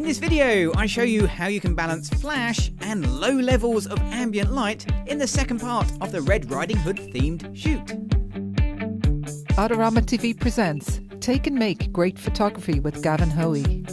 In this video, I show you how you can balance flash and low levels of ambient light in the second part of the Red Riding Hood themed shoot. AdoramaTV presents Take and Make Great Photography with Gavin Hoey.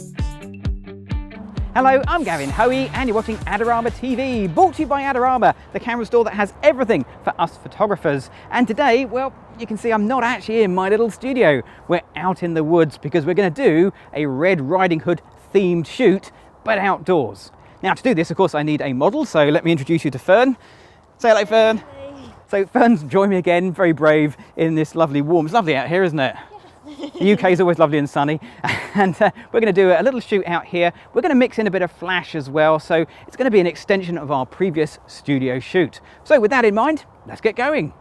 Hello, I'm Gavin Hoey and you're watching AdoramaTV, brought to you by Adorama, the camera store that has everything for us photographers. And today, well, you can see I'm not actually in my little studio. We're out in the woods because we're going to do a Red Riding Hood themed shoot, but outdoors. Now to do this, of course, I need a model, so let me introduce you to Fern. Say hello, Fern. Hey. So Fern's joined me again, very brave in this lovely warm, it's lovely out here, isn't it? The UK is always lovely and sunny, and we're going to do a little shoot out here. We're going to mix in a bit of flash as well, so it's going to be an extension of our previous studio shoot. So with that in mind, let's get going.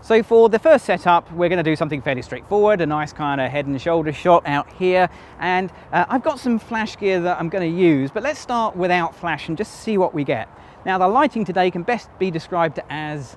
So for the first setup, we're going to do something fairly straightforward, a nice kind of head and shoulder shot out here, and I've got some flash gear that I'm going to use, but let's start without flash and just see what we get. Now the lighting today can best be described as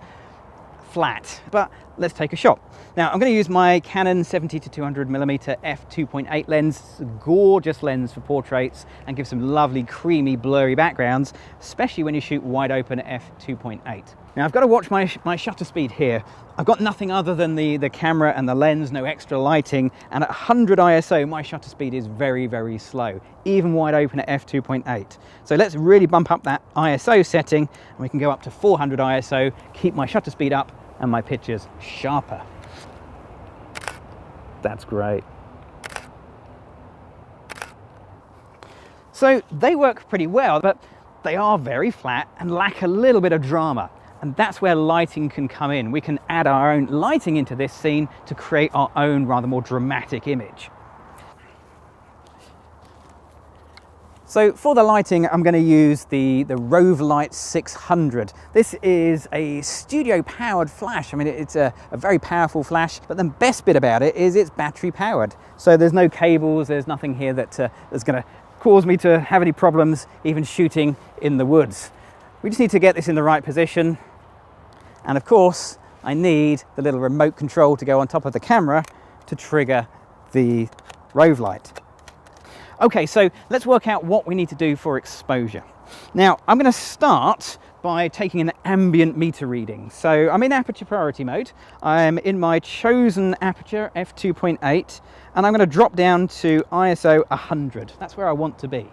flat, but let's take a shot. Now I'm going to use my Canon 70-200mm f2.8 lens. It's a gorgeous lens for portraits and gives some lovely creamy blurry backgrounds, especially when you shoot wide open at f2.8. Now I've got to watch my shutter speed here. I've got nothing other than the camera and the lens, no extra lighting, and at 100 ISO my shutter speed is very, very slow, even wide open at f2.8. So let's really bump up that ISO setting and we can go up to 400 ISO, keep my shutter speed up and my pictures sharper. That's great. So they work pretty well, but they are very flat and lack a little bit of drama. And that's where lighting can come in. We can add our own lighting into this scene to create our own rather more dramatic image. So for the lighting, I'm going to use the Rove Light 600. This is a studio powered flash. I mean, it's a very powerful flash, but the best bit about it is it's battery powered. So there's no cables, there's nothing here that's going to cause me to have any problems even shooting in the woods. We just need to get this in the right position. And of course, I need the little remote control to go on top of the camera to trigger the Rove light. Okay, so let's work out what we need to do for exposure. Now, I'm going to start by taking an ambient meter reading. So I'm in aperture priority mode. I'm in my chosen aperture, f2.8, and I'm going to drop down to ISO 100. That's where I want to be.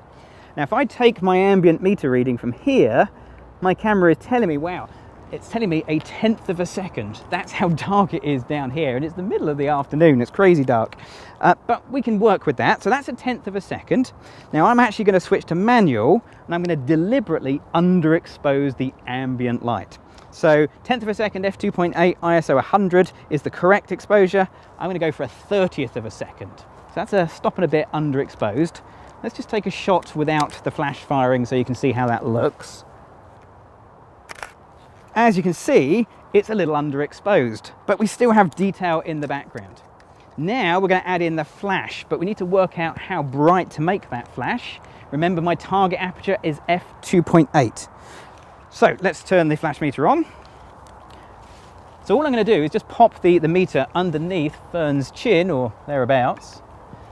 Now, if I take my ambient meter reading from here, my camera is telling me, wow, it's telling me 1/10 of a second. That's how dark it is down here, and it's the middle of the afternoon. It's crazy dark, but we can work with that. So that's 1/10 of a second. Now I'm actually going to switch to manual, and I'm going to deliberately underexpose the ambient light. So 1/10 of a second, f2.8, ISO 100 is the correct exposure. I'm going to go for 1/30 of a second. So that's a stopping a bit underexposed. Let's just take a shot without the flash firing so you can see how that looks. As you can see, it's a little underexposed, but we still have detail in the background. Now we're going to add in the flash, but we need to work out how bright to make that flash. Remember, my target aperture is f2.8. So let's turn the flash meter on. So all I'm going to do is just pop the meter underneath Fern's chin or thereabouts,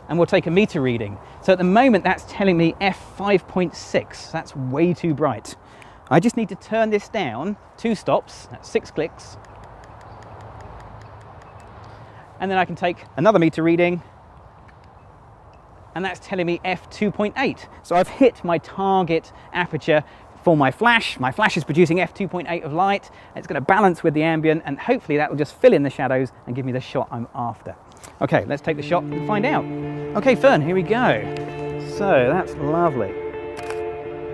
and we'll take a meter reading. So at the moment that's telling me f5.6. That's way too bright. I just need to turn this down 2 stops, that's 6 clicks. And then I can take another meter reading, and that's telling me f2.8. So I've hit my target aperture for my flash. My flash is producing f2.8 of light. It's going to balance with the ambient, and hopefully that will just fill in the shadows and give me the shot I'm after. Okay, let's take the shot and find out. Okay, Fern, here we go. So that's lovely.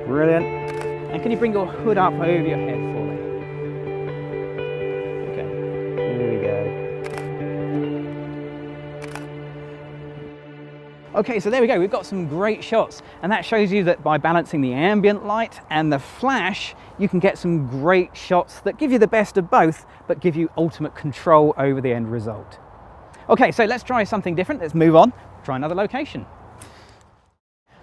Brilliant. And can you bring your hood up over your head for me? Okay, here we go. Okay, so there we go, we've got some great shots, and that shows you that by balancing the ambient light and the flash, you can get some great shots that give you the best of both, but give you ultimate control over the end result. Okay, so let's try something different. Let's move on, try another location.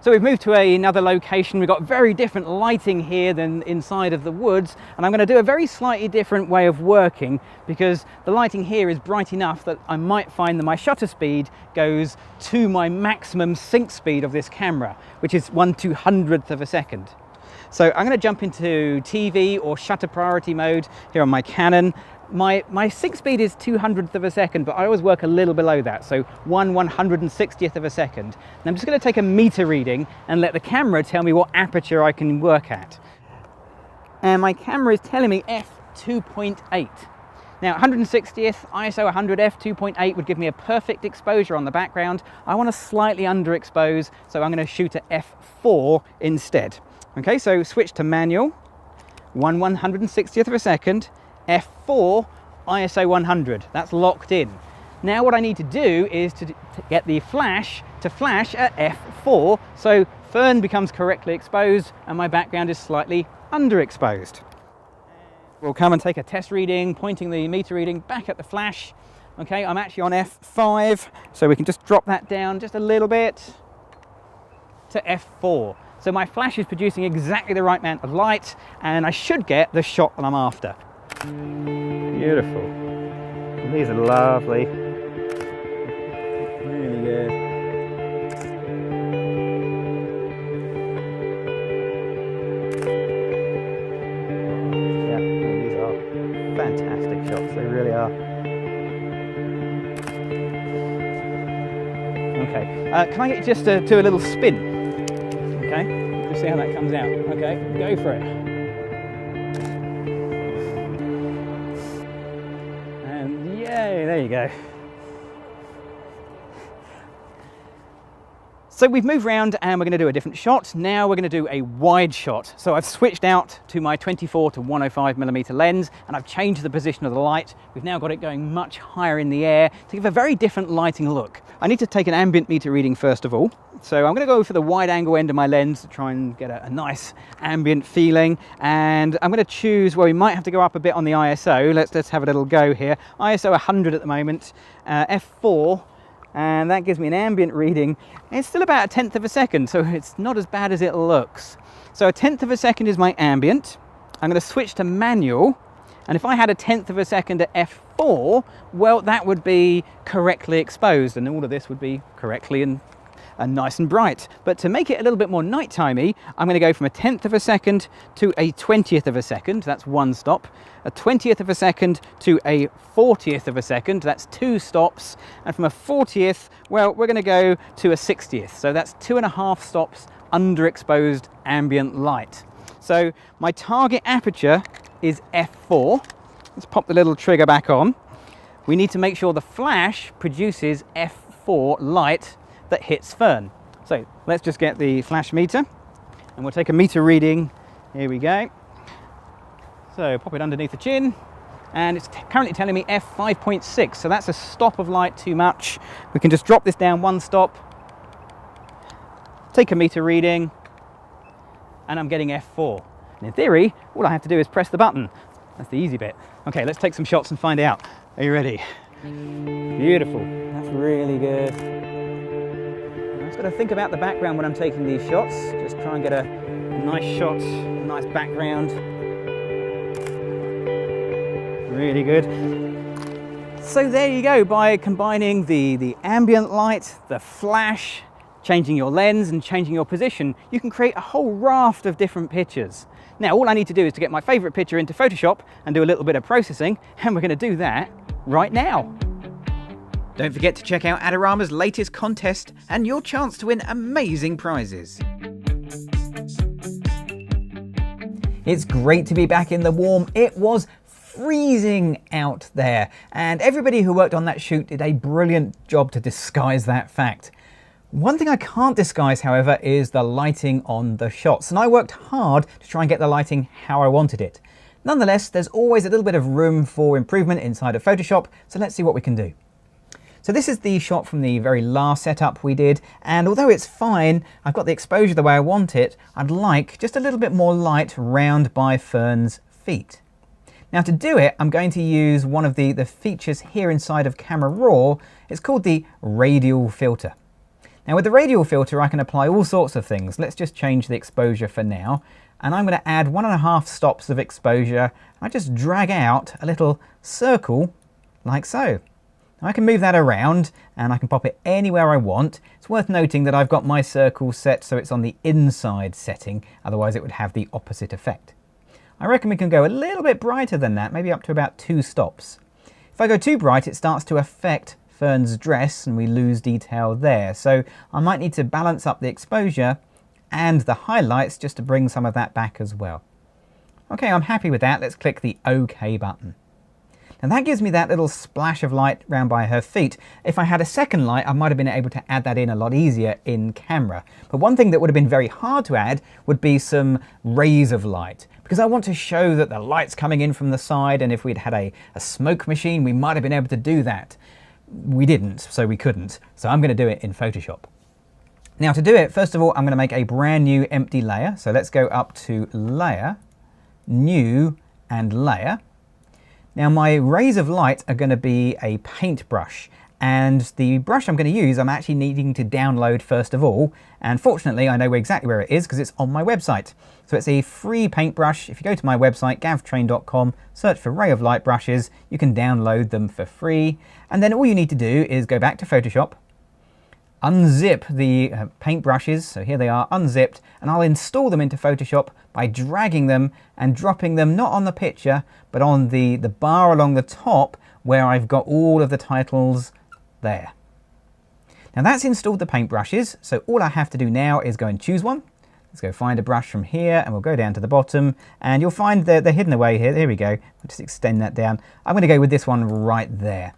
So we've moved to another location. We've got very different lighting here than inside of the woods, and I'm going to do a very slightly different way of working because the lighting here is bright enough that I might find that my shutter speed goes to my maximum sync speed of this camera, which is 1/200th of a second. So I'm going to jump into TV or shutter priority mode here on my Canon. My sync speed is 200th of a second, but I always work a little below that, so 1/160th of a second. And I'm just going to take a meter reading and let the camera tell me what aperture I can work at. And my camera is telling me f2.8. Now 160th, ISO 100 f2.8 would give me a perfect exposure on the background. I want to slightly underexpose, so I'm going to shoot at f4 instead. Okay, so switch to manual, 1/160th of a second, f4, ISO 100, that's locked in. Now what I need to do is to get the flash to flash at f4, so fern becomes correctly exposed and my background is slightly underexposed. We'll come and take a test reading, pointing the meter reading back at the flash. Okay, I'm actually on f5, so we can just drop that down just a little bit to f4. So my flash is producing exactly the right amount of light and I should get the shot that I'm after. Beautiful. These are lovely. Really good. Yeah, these are fantastic shots. They really are. Okay. Can I get you just to do a little spin? Okay. Let's see how that comes out. Okay. Go for it. There you go. So we've moved around and we're going to do a different shot. Now we're going to do a wide shot. So I've switched out to my 24 to 105mm lens and I've changed the position of the light. We've now got it going much higher in the air to give a very different lighting look. I need to take an ambient meter reading first of all. So I'm going to go for the wide angle end of my lens to try and get a nice ambient feeling, and I'm going to choose, well, we might have to go up a bit on the ISO. Let's have a little go here. ISO 100 at the moment, f4, and that gives me an ambient reading. It's still about 1/10 of a second, so it's not as bad as it looks. So 1/10 of a second is my ambient. I'm going to switch to manual, and if I had 1/10 of a second at f4, well, that would be correctly exposed, and all of this would be correctly and nice and bright. But to make it a little bit more nighttime-y, I'm going to go from 1/10 of a second to 1/20th of a second, that's one stop, 1/20th of a second to 1/40th of a second, that's two stops, and from 1/40th, well, we're going to go to 1/60th, so that's 2.5 stops underexposed ambient light. So my target aperture is f4. Let's pop the little trigger back on. We need to make sure the flash produces f4 light that hits fern. So let's just get the flash meter and we'll take a meter reading. Here we go. So pop it underneath the chin and it's currently telling me f5.6, so that's a stop of light too much. We can just drop this down one stop, take a meter reading, and I'm getting f4. And in theory, all I have to do is press the button. That's the easy bit. Okay, let's take some shots and find out. Are you ready? Beautiful. That's really good. I'm just going to think about the background when I'm taking these shots. Just try and get a nice shot, a nice background. Really good. So there you go. By combining the ambient light, the flash, changing your lens and changing your position, you can create a whole raft of different pictures. Now all I need to do is to get my favorite picture into Photoshop and do a little bit of processing, and we're going to do that right now. Don't forget to check out Adorama's latest contest and your chance to win amazing prizes. It's great to be back in the warm. It was freezing out there, and everybody who worked on that shoot did a brilliant job to disguise that fact. One thing I can't disguise, however, is the lighting on the shots, and I worked hard to try and get the lighting how I wanted it. Nonetheless, there's always a little bit of room for improvement inside of Photoshop, so let's see what we can do. So this is the shot from the very last setup we did, and although it's fine, I've got the exposure the way I want it, I'd like just a little bit more light round by Fern's feet. Now to do it, I'm going to use one of the features here inside of Camera Raw. It's called the radial filter. Now with the radial filter I can apply all sorts of things. Let's just change the exposure for now. And I'm going to add 1.5 stops of exposure. I just drag out a little circle like so. Now I can move that around and I can pop it anywhere I want. It's worth noting that I've got my circle set so it's on the inside setting, otherwise it would have the opposite effect. I reckon we can go a little bit brighter than that, maybe up to about 2 stops. If I go too bright it starts to affect Fern's dress and we lose detail there, so I might need to balance up the exposure and the highlights just to bring some of that back as well. Okay, I'm happy with that. Let's click the OK button. Now that gives me that little splash of light round by her feet. If I had a second light, I might have been able to add that in a lot easier in camera. But one thing that would have been very hard to add would be some rays of light, because I want to show that the light's coming in from the side, and if we'd had a smoke machine, we might have been able to do that. We didn't, so we couldn't. So I'm going to do it in Photoshop. Now to do it, first of all, I'm going to make a brand new empty layer. So let's go up to Layer, New, and Layer. Now my rays of light are going to be a paintbrush, and the brush I'm going to use I'm actually needing to download first of all, and fortunately I know exactly where it is because it's on my website. So it's a free paintbrush. If you go to my website gavtrain.com, search for ray of light brushes, you can download them for free, and then all you need to do is go back to Photoshop, unzip the paintbrushes, so here they are unzipped, and I'll install them into Photoshop by dragging them and dropping them not on the picture but on the bar along the top where I've got all of the titles there. Now that's installed the paintbrushes, so all I have to do now is go and choose one. Let's go find a brush from here and we'll go down to the bottom and you'll find they're hidden away here. Here we go. I'll just extend that down. I'm going to go with this one right there.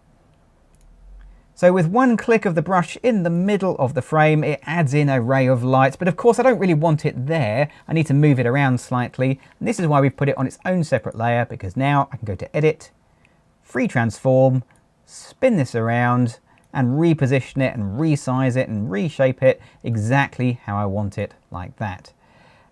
So with one click of the brush in the middle of the frame, it adds in a ray of light, but of course I don't really want it there. I need to move it around slightly. And this is why we've put it on its own separate layer, because now I can go to Edit, Free Transform, spin this around and reposition it and resize it and reshape it exactly how I want it, like that.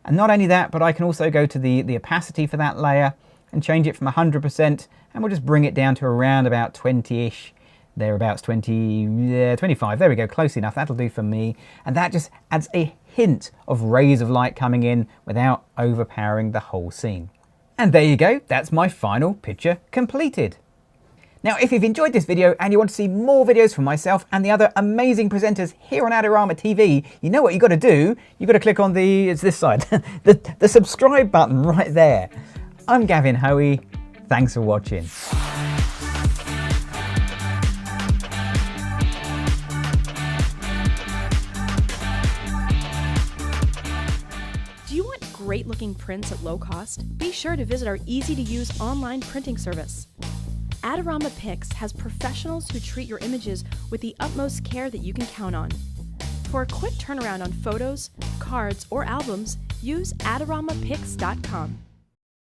And not only that, but I can also go to the opacity for that layer and change it from 100%, and we'll just bring it down to around about 20-ish. Thereabouts 25, there we go, close enough, that'll do for me. And that just adds a hint of rays of light coming in without overpowering the whole scene. And there you go, that's my final picture completed. Now if you've enjoyed this video and you want to see more videos from myself and the other amazing presenters here on AdoramaTV, you know what you've got to do. You've got to click on it's this side, the subscribe button right there. I'm Gavin Hoey, thanks for watching. Great looking prints at low cost? Be sure to visit our easy-to-use online printing service. Adorama Pix has professionals who treat your images with the utmost care that you can count on. For a quick turnaround on photos, cards, or albums, use AdoramaPix.com.